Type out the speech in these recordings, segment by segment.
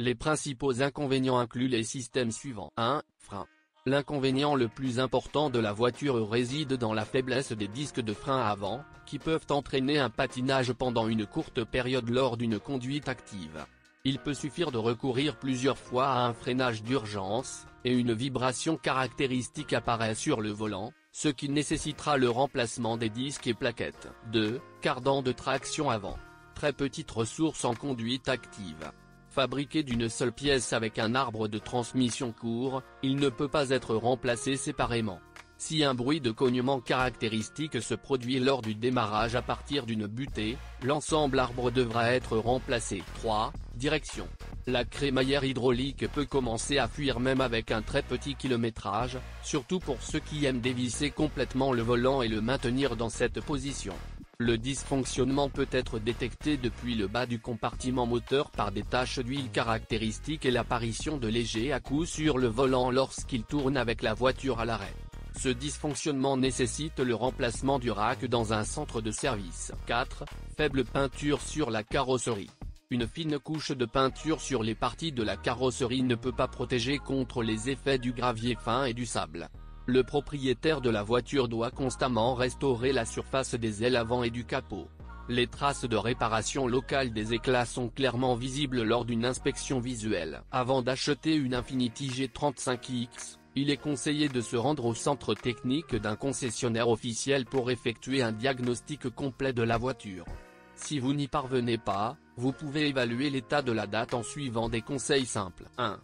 Les principaux inconvénients incluent les systèmes suivants. 1. Frein. L'inconvénient le plus important de la voiture réside dans la faiblesse des disques de frein avant, qui peuvent entraîner un patinage pendant une courte période lors d'une conduite active. Il peut suffire de recourir plusieurs fois à un freinage d'urgence, et une vibration caractéristique apparaît sur le volant, ce qui nécessitera le remplacement des disques et plaquettes. 2. Cardan de traction avant. Très petite ressource en conduite active. Fabriqué d'une seule pièce avec un arbre de transmission court, il ne peut pas être remplacé séparément. Si un bruit de cognement caractéristique se produit lors du démarrage à partir d'une butée, l'ensemble arbre devra être remplacé. 3. Direction. La crémaillère hydraulique peut commencer à fuir même avec un très petit kilométrage, surtout pour ceux qui aiment dévisser complètement le volant et le maintenir dans cette position. Le dysfonctionnement peut être détecté depuis le bas du compartiment moteur par des taches d'huile caractéristiques et l'apparition de légers à-coups sur le volant lorsqu'il tourne avec la voiture à l'arrêt. Ce dysfonctionnement nécessite le remplacement du rack dans un centre de service. 4. Faible peinture sur la carrosserie. Une fine couche de peinture sur les parties de la carrosserie ne peut pas protéger contre les effets du gravier fin et du sable. Le propriétaire de la voiture doit constamment restaurer la surface des ailes avant et du capot. Les traces de réparation locale des éclats sont clairement visibles lors d'une inspection visuelle. Avant d'acheter une Infiniti G35X, il est conseillé de se rendre au centre technique d'un concessionnaire officiel pour effectuer un diagnostic complet de la voiture. Si vous n'y parvenez pas, vous pouvez évaluer l'état de la date en suivant des conseils simples. 1.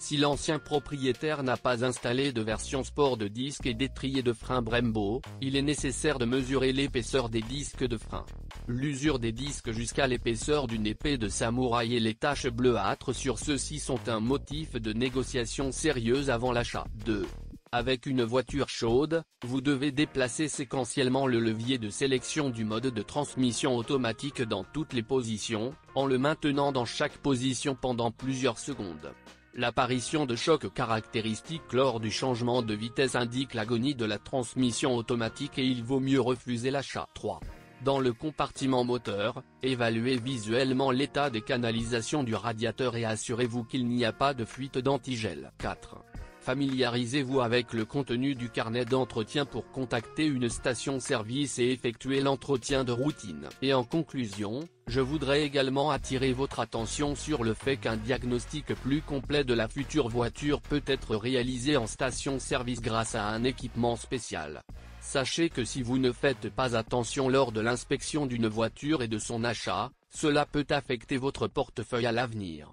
Si l'ancien propriétaire n'a pas installé de version sport de disques et d'étriers de frein Brembo, il est nécessaire de mesurer l'épaisseur des disques de frein. L'usure des disques jusqu'à l'épaisseur d'une épée de samouraï et les taches bleuâtres sur ceux-ci sont un motif de négociation sérieuse avant l'achat. 2. Avec une voiture chaude, vous devez déplacer séquentiellement le levier de sélection du mode de transmission automatique dans toutes les positions, en le maintenant dans chaque position pendant plusieurs secondes. L'apparition de chocs caractéristiques lors du changement de vitesse indique l'agonie de la transmission automatique et il vaut mieux refuser l'achat. 3. Dans le compartiment moteur, évaluez visuellement l'état des canalisations du radiateur et assurez-vous qu'il n'y a pas de fuite d'antigel. 4. Familiarisez-vous avec le contenu du carnet d'entretien pour contacter une station-service et effectuer l'entretien de routine. Et en conclusion, je voudrais également attirer votre attention sur le fait qu'un diagnostic plus complet de la future voiture peut être réalisé en station-service grâce à un équipement spécial. Sachez que si vous ne faites pas attention lors de l'inspection d'une voiture et de son achat, cela peut affecter votre portefeuille à l'avenir.